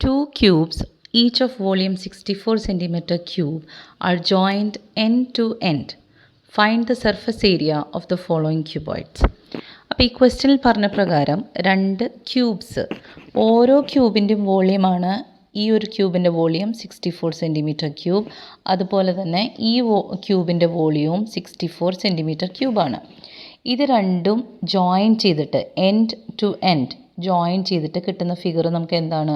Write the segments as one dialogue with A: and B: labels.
A: Two cubes, each of volume 64 centimeter cube, are joined end to end. Find the surface area of the following cuboids. അപ്പോൾ ഈ ക്വസ്റ്റ്യനിൽ പറഞ്ഞ പ്രകാരം രണ്ട് cubes, ഓരോ ക്യൂബിൻ്റെയും വോളിയമാണ് ഈ ഒരു ക്യൂബിൻ്റെ വോളിയം 64 സെൻറ്റിമീറ്റർ ക്യൂബ്, അതുപോലെ തന്നെ ഈ ക്യൂബിൻ്റെ വോളിയവും 64 സെൻറ്റിമീറ്റർ ക്യൂബാണ്. ഇത് രണ്ടും ജോയിൻ ചെയ്തിട്ട് എൻഡ് ടു എൻഡ് ജോയിൻ ചെയ്തിട്ട് കിട്ടുന്ന ഫിഗർ നമുക്ക് എന്താണ്?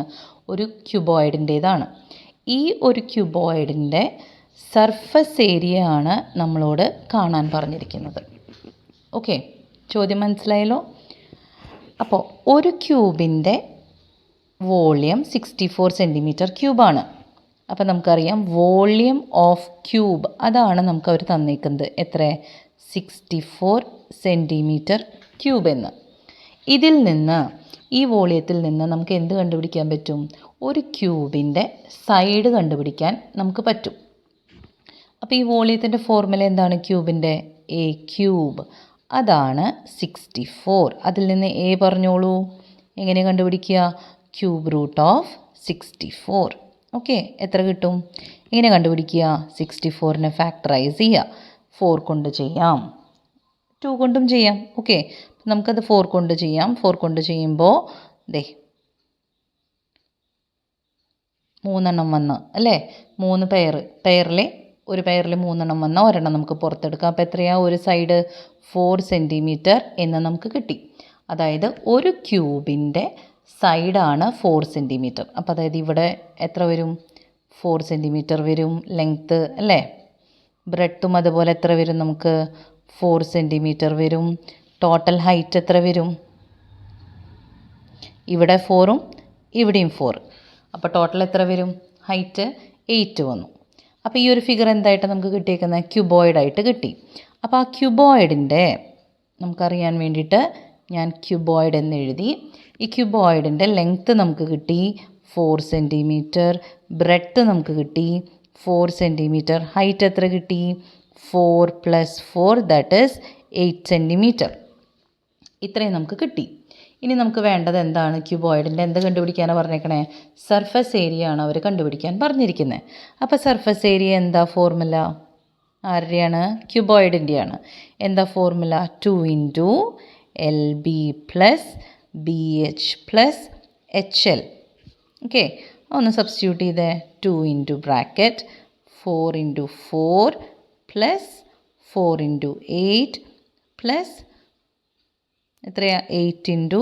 A: ഒരു ക്യൂബോയിഡിൻ്റേതാണ്. ഈ ഒരു ക്യൂബോയിഡിൻ്റെ സർഫസ് ഏരിയ ആണ് നമ്മളോട് കാണാൻ പറഞ്ഞിരിക്കുന്നത്. ഓക്കെ, ചോദ്യം മനസ്സിലായല്ലോ? അപ്പോൾ ഒരു ക്യൂബിൻ്റെ വോളിയം 64 സെൻറ്റിമീറ്റർ ക്യൂബാണ്. അപ്പോൾ നമുക്കറിയാം വോളിയം ഓഫ് ക്യൂബ്, അതാണ് നമുക്ക് അവർ തന്നിരിക്കുന്നത്. എത്ര? 64 സെൻറ്റിമീറ്റർ ക്യൂബ് എന്ന്. ഇതിൽ നിന്ന്, ഈ വോളിയത്തിൽ നിന്ന് നമുക്ക് എന്ത് കണ്ടുപിടിക്കാൻ പറ്റും? ഒരു ക്യൂബിൻ്റെ സൈഡ് കണ്ടുപിടിക്കാൻ നമുക്ക് പറ്റും. അപ്പോൾ ഈ വോളിയത്തിൻ്റെ ഫോർമുല എന്താണ്? ക്യൂബിൻ്റെ എ ക്യൂബ്, അതാണ് 64. അതിൽ നിന്ന് എ പറഞ്ഞോളൂ. എങ്ങനെ കണ്ടുപിടിക്കുക? Cube root of 64. ഓക്കെ, എത്ര കിട്ടും? എങ്ങനെ കണ്ടുപിടിക്കുക? 64നെ ഫാക്ടറൈസ് ചെയ്യുക. 4 കൊണ്ട് ചെയ്യാം, 2 കൊണ്ടും ചെയ്യാം. ഓക്കെ, നമുക്കത് 4 കൊണ്ട് ചെയ്യാം. 4 കൊണ്ട് ചെയ്യുമ്പോൾ ദേ 3 വന്ന് അല്ലേ? 3 പെയറിൽ ഒരു പെയറിൽ 3 വന്ന ഒരെണ്ണം നമുക്ക് പുറത്തെടുക്കാം. അപ്പോൾ എത്രയാണ്? ഒരു സൈഡ് 4 സെൻറ്റിമീറ്റർ എന്ന് നമുക്ക് കിട്ടി. അതായത് ഒരു ക്യൂബിൻ്റെ സൈഡാണ് 4 സെൻറ്റിമീറ്റർ. അപ്പോൾ അതായത് ഇവിടെ എത്ര വരും? 4 സെൻറ്റിമീറ്റർ വരും ലെങ്ത്ത് അല്ലേ? ബ്രെഡ്ത്തും അതുപോലെ എത്ര വരും? നമുക്ക് 4 സെൻറ്റിമീറ്റർ വരും. ടോട്ടൽ ഹൈറ്റ് എത്ര വരും? ഇവിടെ 4ഉം ഇവിടെയും 4. അപ്പോൾ ടോട്ടൽ എത്ര വരും? ഹൈറ്റ് 8 വന്നു. അപ്പോൾ ഈ ഒരു ഫിഗർ എന്തായിട്ട് നമുക്ക് കിട്ടിയേക്കുന്നത്? ക്യൂബോയിഡായിട്ട് കിട്ടി. അപ്പോൾ ആ ക്യൂബോയിഡിൻ്റെ നമുക്കറിയാൻ വേണ്ടിയിട്ട് ഞാൻ ക്യൂബോയിഡ് എന്ന് എഴുതി. ഈ ക്യൂബോയിഡിൻ്റെ ലെങ്ത്ത് നമുക്ക് കിട്ടി 4 സെൻറ്റിമീറ്റർ, ബ്രെഡ്ത്ത് നമുക്ക് കിട്ടി 4 സെൻറ്റിമീറ്റർ, ഹൈറ്റ് എത്ര കിട്ടി? 4 + 4 ദാറ്റ് ഈസ് 8 സെൻറ്റിമീറ്റർ. ഇത്രയും നമുക്ക് കിട്ടി. ഇനി നമുക്ക് വേണ്ടത് എന്താണ്? ക്യൂബോയിഡിൻ്റെ എന്ത് കണ്ടുപിടിക്കാനാണ് പറഞ്ഞേക്കണേ? സർഫസ് ഏരിയ ആണ് അവർ കണ്ടുപിടിക്കാൻ പറഞ്ഞിരിക്കുന്നത്. അപ്പോൾ സർഫസ് ഏരിയ എന്താ ഫോർമുല? ആരുടെയാണ്? ക്യൂബോയിഡിൻ്റെയാണ്. എന്താ formula? 2 × LB + BH + HL. Okay, ഒന്ന് സബ്സ്റ്റിറ്റ്യൂട്ട് ചെയ്തേ. 2 × ബ്രാക്കറ്റ് 4 × 4 + 4 × 8 + എത്രയാ? 8 ×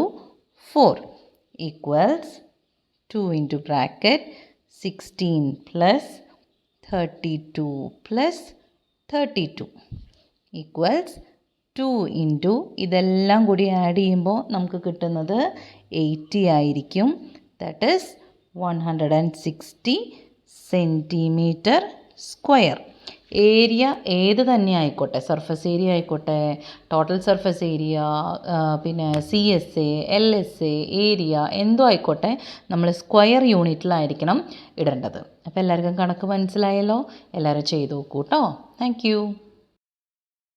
A: 4 ഈക്വൽസ് 2 × ബ്രാക്കറ്റ് 16 + 32 + 32 ഈക്വൽസ് 2 × ഇതെല്ലാം കൂടി ആഡ് ചെയ്യുമ്പോൾ നമുക്ക് കിട്ടുന്നത് 80 ആയിരിക്കും. That is 160 centimetre square. Area ഏത് തന്നെ ആയിക്കോട്ടെ, സർഫസ് ഏരിയ ആയിക്കോട്ടെ, ടോട്ടൽ സർഫസ് ഏരിയ, പിന്നെ CSA, LSA ഏരിയ എന്തോ ആയിക്കോട്ടെ, നമ്മൾ സ്ക്വയർ യൂണിറ്റിലായിരിക്കണം ഇടേണ്ടത്. അപ്പോൾ എല്ലാവർക്കും കണക്ക് മനസ്സിലായല്ലോ? എല്ലാവരും ചെയ്ത് നോക്കൂ കേട്ടോ. Thank you.